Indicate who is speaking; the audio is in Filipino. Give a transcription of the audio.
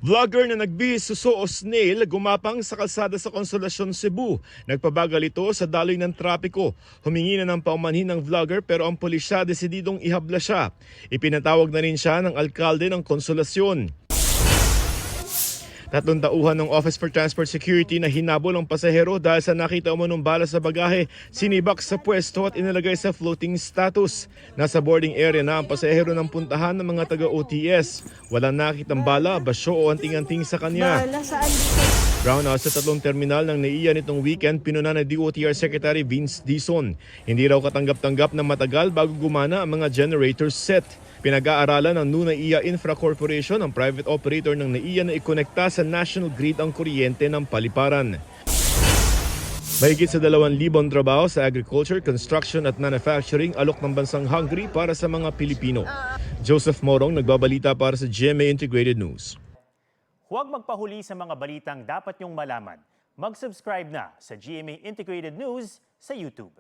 Speaker 1: Vlogger na nagbihis suso o snail gumapang sa kalsada sa Consolacion, Cebu. Nagpabagal ito sa daloy ng trapiko. Humingi na ng paumanhin ng vlogger pero ang pulisya desididong ihabla siya. Ipinatawag na rin siya ng alkalde ng Consolacion. 3 tauhan ng Office for Transport Security na hinabol ang pasahero dahil sa nakita umanong bala sa bagahe, sinibak sa pwesto at inilagay sa floating status. Nasa boarding area na ang pasahero ng puntahan ng mga taga-OTS. Walang nakitang bala, basyo o anting-anting sa kanya. Brownout sa 3 terminal ng NAIA nitong weekend, pinuna na DOTR Secretary Vince Dizon. Hindi raw katanggap-tanggap na matagal bago gumana ang mga generator set. Pinag-aaralan ng NAIA Infra Corporation, ang private operator ng NAIA, na ikonekta sa national grid ang kuryente ng paliparan. Mahigit sa 2,000 trabaho sa agriculture, construction at manufacturing alok ng bansang Hungary para sa mga Pilipino. Joseph Morong nagbabalita para sa GMA Integrated News.
Speaker 2: Huwag magpahuli sa mga balitang dapat niyong malaman. Mag-subscribe na sa GMA Integrated News sa YouTube.